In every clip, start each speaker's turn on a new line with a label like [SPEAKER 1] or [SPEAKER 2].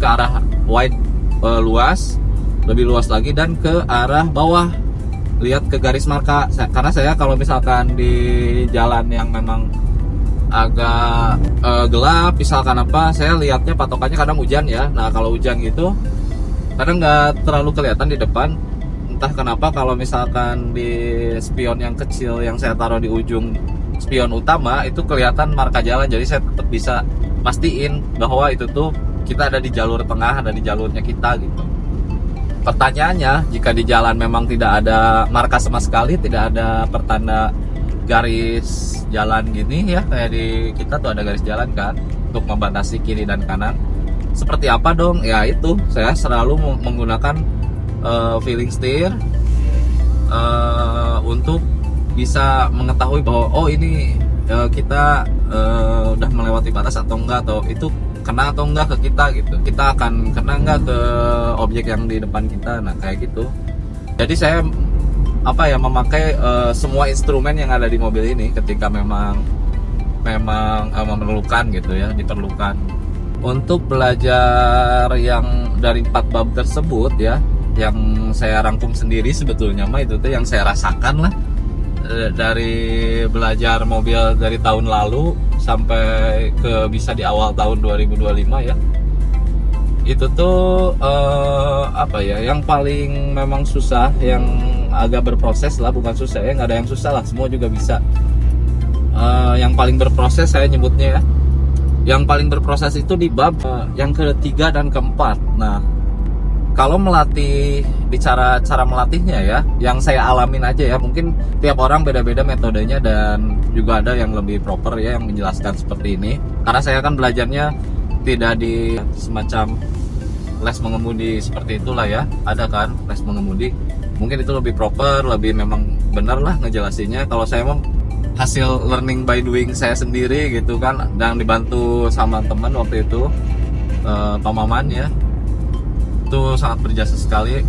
[SPEAKER 1] ke arah wide, luas, lebih luas lagi, dan ke arah bawah lihat ke garis marka. Karena saya kalau misalkan di jalan yang memang agak gelap misalkan apa, saya lihatnya patokannya kadang hujan ya. Nah kalau hujan gitu kadang nggak terlalu kelihatan di depan, entah kenapa. Kalau misalkan di spion yang kecil yang saya taruh di ujung spion utama itu kelihatan marka jalan, jadi saya tetap bisa pastiin bahwa itu tuh kita ada di jalur tengah, ada di jalurnya kita gitu. Pertanyaannya, jika di jalan memang tidak ada marka sama sekali, tidak ada pertanda garis jalan gini ya, kayak di kita tuh ada garis jalan kan untuk membatasi kiri dan kanan, seperti apa dong? Ya itu, saya selalu menggunakan feeling steer untuk bisa mengetahui bahwa oh ini kita udah melewati batas atau enggak, atau itu kena atau enggak ke kita gitu, kita akan kena enggak ke objek yang di depan kita. Nah kayak gitu. Jadi saya memakai semua instrumen yang ada di mobil ini ketika memang memerlukan gitu ya, diperlukan. Untuk belajar yang dari 4 bab tersebut ya, yang saya rangkum sendiri sebetulnya mah itu tuh yang saya rasakan lah, dari belajar mobil dari tahun lalu sampai ke bisa di awal tahun 2025 ya. Itu tuh yang paling memang susah, yang agak berproses lah, bukan susah ya, nggak ada yang susah lah, semua juga bisa. Yang paling berproses saya nyebutnya ya, yang paling berproses itu di bab yang ketiga dan keempat. Nah kalau melatih, bicara cara melatihnya ya, yang saya alamin aja ya, mungkin tiap orang beda-beda metodenya dan juga ada yang lebih proper ya, yang menjelaskan seperti ini. Karena saya kan belajarnya tidak di semacam les mengemudi seperti itulah ya, ada kan les mengemudi, mungkin itu lebih proper, lebih memang bener lah ngejelasinnya. Kalau saya mau hasil learning by doing saya sendiri gitu kan, dan dibantu sama teman waktu itu, Pak Maman ya, itu sangat berjasa sekali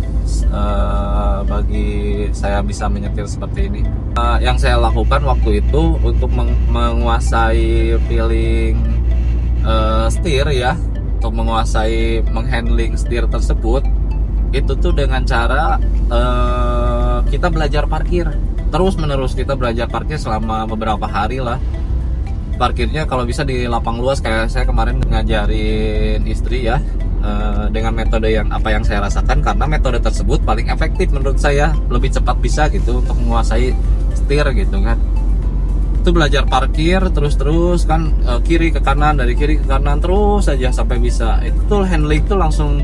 [SPEAKER 1] bagi saya bisa menyetir seperti ini. Yang saya lakukan waktu itu untuk menguasai feeling steer ya, untuk menguasai menghandling steer tersebut, itu tuh dengan cara kita belajar parkir terus menerus. Kita belajar parkir selama beberapa hari lah. Parkirnya kalau bisa di lapang luas, kayak saya kemarin ngajarin istri ya, dengan metode yang saya rasakan, karena metode tersebut paling efektif menurut saya, lebih cepat bisa gitu untuk menguasai setir gitu kan. Itu belajar parkir terus kan, kiri ke kanan, dari kiri ke kanan terus saja sampai bisa. Itu tuh handling tuh langsung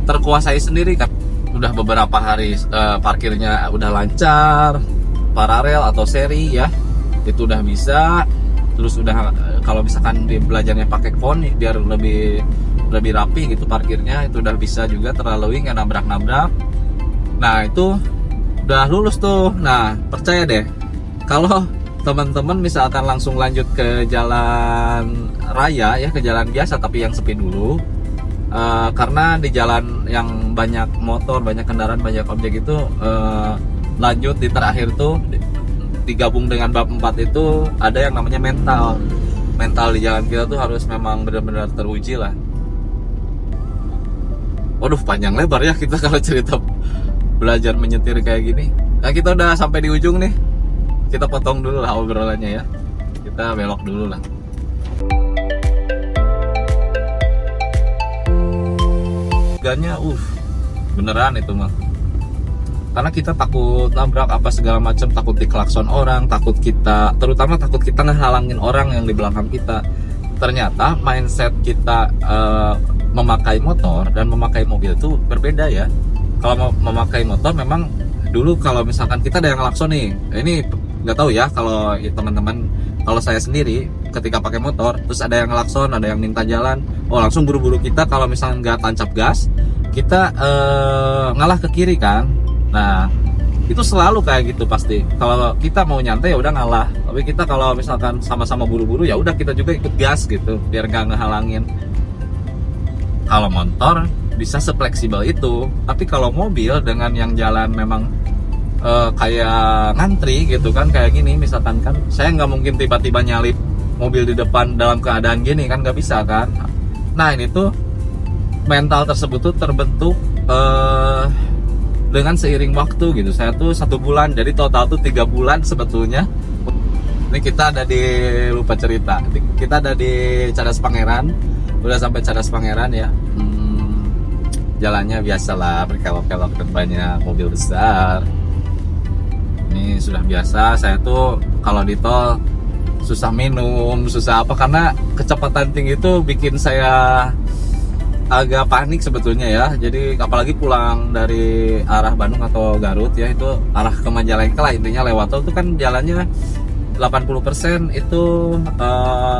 [SPEAKER 1] terkuasai sendiri kan. Udah beberapa hari parkirnya udah lancar, paralel atau seri ya, itu udah bisa. Terus udah kalau misalkan di belajarnya pakai phone biar lebih rapi gitu parkirnya, itu udah bisa juga terlalui, nggak nabrak-nabrak. Nah itu udah lulus tuh. Nah percaya deh, kalau teman-teman misalkan langsung lanjut ke jalan raya ya, ke jalan biasa tapi yang sepi dulu, karena di jalan yang banyak motor, banyak kendaraan, banyak objek itu, lanjut di terakhir tuh digabung dengan bab 4 itu ada yang namanya mental di jalan kita tuh harus memang benar-benar teruji lah. Waduh panjang lebar ya kita kalau cerita belajar menyetir kayak gini. Nah kita udah sampai di ujung nih, kita potong dulu lah obrolannya ya, kita belok dulu lah. Gannya beneran itu mah, karena kita takut nabrak apa segala macam, takut diklakson orang, terutama takut kita ngehalangin orang yang di belakang kita. Ternyata mindset kita memakai motor dan memakai mobil itu berbeda ya. Kalau memakai motor memang dulu kalau misalkan kita ada yang ngelakson nih, ini nggak tahu ya kalau teman-teman, kalau saya sendiri ketika pakai motor terus ada yang ngelakson, ada yang minta jalan, langsung buru-buru kita, kalau misalkan nggak tancap gas kita ngalah ke kiri kan. Nah itu selalu kayak gitu pasti. Kalau kita mau nyantai ya udah ngalah, tapi kita kalau misalkan sama-sama buru-buru ya udah kita juga ikut gas gitu biar nggak ngehalangin. Kalau motor bisa sefleksibel itu, tapi kalau mobil dengan yang jalan memang kayak ngantri gitu kan, kayak gini misalkan kan, saya nggak mungkin tiba-tiba nyalip mobil di depan dalam keadaan gini kan, nggak bisa kan. Nah ini tuh mental tersebut tuh terbentuk dengan seiring waktu gitu. Saya tuh 1 bulan, jadi total tuh 3 bulan sebetulnya. Ini kita ada di, lupa cerita, kita ada di Cadas Pangeran, udah sampai Cadas Pangeran ya. Jalannya biasalah, berkelok-kelok depannya mobil besar. Ini sudah biasa. Saya tuh kalau di tol susah minum, susah apa, karena kecepatan tinggi itu bikin saya agak panik sebetulnya ya. Jadi apalagi pulang dari arah Bandung atau Garut ya, itu arah ke Majalengka lah intinya, lewat tol itu kan jalannya 80% itu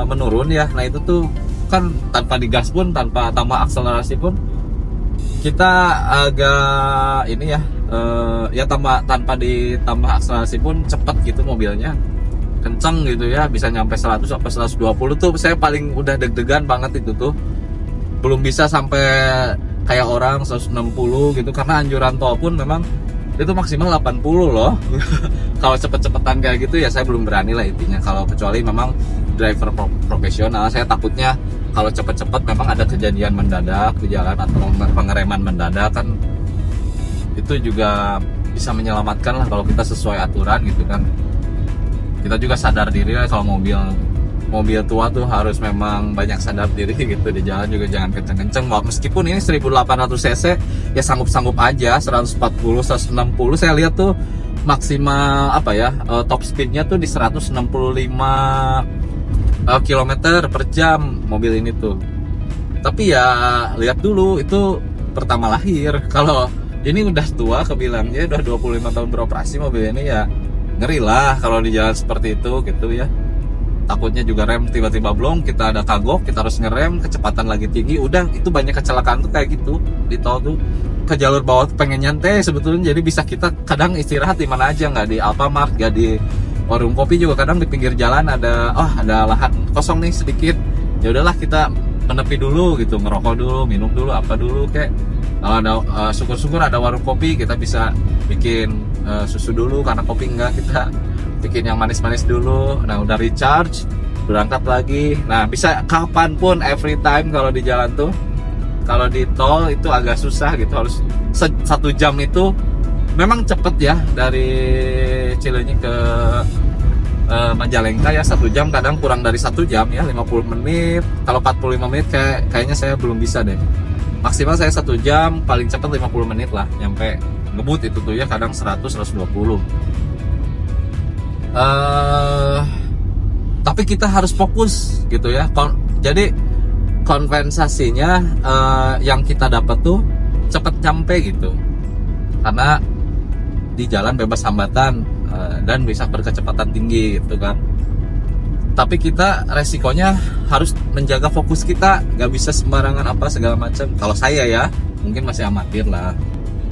[SPEAKER 1] menurun ya. Nah itu tuh kan tanpa digas pun, tanpa tambah akselerasi pun kita agak ini ya, ya tanpa ditambah akselerasi pun cepet gitu mobilnya, kenceng gitu ya, bisa nyampe 100 sampai 120 tuh saya paling udah deg-degan banget itu tuh. Belum bisa sampai kayak orang 160 gitu, karena anjuran tol pun memang itu maksimal 80 loh. Kalau cepet-cepetan kayak gitu ya saya belum berani lah intinya, kalau kecuali memang driver profesional. Saya takutnya kalau cepet-cepet memang ada kejadian mendadak di jalan atau pengereman mendadak kan, itu juga bisa menyelamatkan lah kalau kita sesuai aturan gitu kan. Kita juga sadar diri lah, kalau mobil tua tuh harus memang banyak sadar diri gitu, di jalan juga jangan kenceng-kenceng. Meskipun ini 1800 cc ya sanggup-sanggup aja. 140, 160 saya lihat tuh maksimal apa ya, top speednya tuh di 165 km per jam mobil ini tuh. Tapi ya lihat dulu, itu pertama lahir. Kalau ini udah tua, kebilangnya udah 25 tahun beroperasi mobil ini, ya ngeri lah kalau di jalan seperti itu gitu ya. Takutnya juga rem tiba-tiba blong, kita ada kagok, kita harus ngerem, kecepatan lagi tinggi, udah itu banyak kecelakaan tuh kayak gitu di tol tuh. Ke jalur bawah pengen nyantai sebetulnya, jadi bisa kita kadang istirahat di mana aja, nggak di Alfamart, nggak di warung kopi juga, kadang di pinggir jalan ada lahan kosong nih sedikit, ya udahlah kita menepi dulu gitu, ngerokok dulu, minum dulu, apa dulu kayak. Kalau ada syukur-syukur ada warung kopi, kita bisa bikin susu dulu, karena kopi enggak, kita bikin yang manis-manis dulu. Nah udah recharge, berangkat lagi. Nah bisa kapanpun, every time kalau di jalan tuh. Kalau di tol itu agak susah gitu, harus 1 jam itu memang cepet ya, dari Cileunyi ke Majalengka ya 1 jam, kadang kurang dari 1 jam ya, 50 menit. Kalau 45 menit kayaknya saya belum bisa deh. Maksimal saya 1 jam, paling cepat 50 menit lah nyampe ngebut itu tuh ya, kadang 100-120. Tapi kita harus fokus gitu ya. Jadi kompensasinya yang kita dapat tuh cepet nyampe gitu, karena di jalan bebas hambatan dan bisa berkecepatan tinggi gitu kan. Tapi kita resikonya harus menjaga fokus kita, nggak bisa sembarangan apa segala macam. Kalau saya ya mungkin masih amatir lah,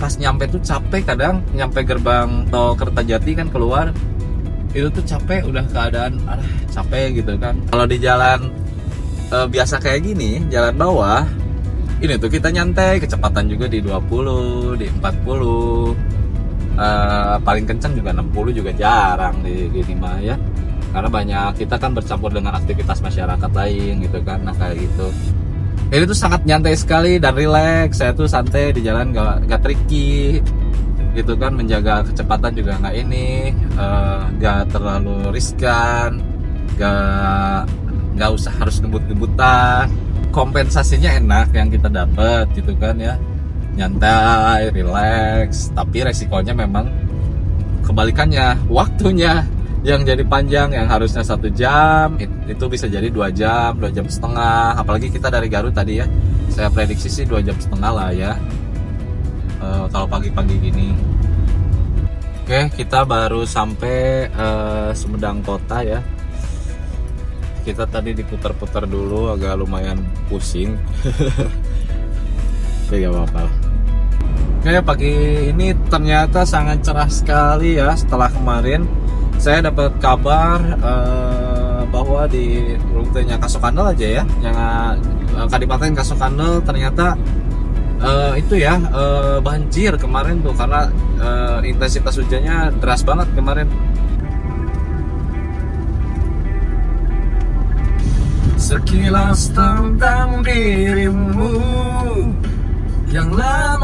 [SPEAKER 1] pas nyampe tuh capek, kadang nyampe gerbang tol Kertajati kan keluar itu tuh capek, udah keadaan capek gitu kan. Kalau di jalan biasa kayak gini, jalan bawah ini tuh kita nyantai, kecepatan juga di 20, di 40, paling kencang juga 60 juga jarang di gini mah ya, karena banyak kita kan bercampur dengan aktivitas masyarakat lain gitu kan. Nah kayak gitu, ini tuh sangat nyantai sekali dan relax. Saya tuh santai di jalan, gak tricky gitu kan, menjaga kecepatan juga nggak ini, gak terlalu riskan, nggak usah harus ngebut-ngebutan. Kompensasinya enak yang kita dapat gitu kan ya, nyantai, relax. Tapi resikonya memang kebalikannya, waktunya yang jadi panjang, yang harusnya 1 jam itu bisa jadi 2 jam, 2 jam setengah. Apalagi kita dari Garut tadi ya, saya prediksi sih 2 jam setengah lah ya, kalau pagi-pagi gini. Oke, kita baru sampai Sumedang Kota ya. Kita tadi diputar-putar dulu, agak lumayan pusing. Tapi gak apa-apa. Oke, pagi ini ternyata sangat cerah sekali ya. Setelah kemarin saya dapat kabar bahwa di rutenya Kasokandel aja ya, yang Kadipaten Kasokandel ternyata itu ya banjir kemarin tuh, karena intensitas hujannya deras banget kemarin. Sekilas tentang dirimu, yang lama.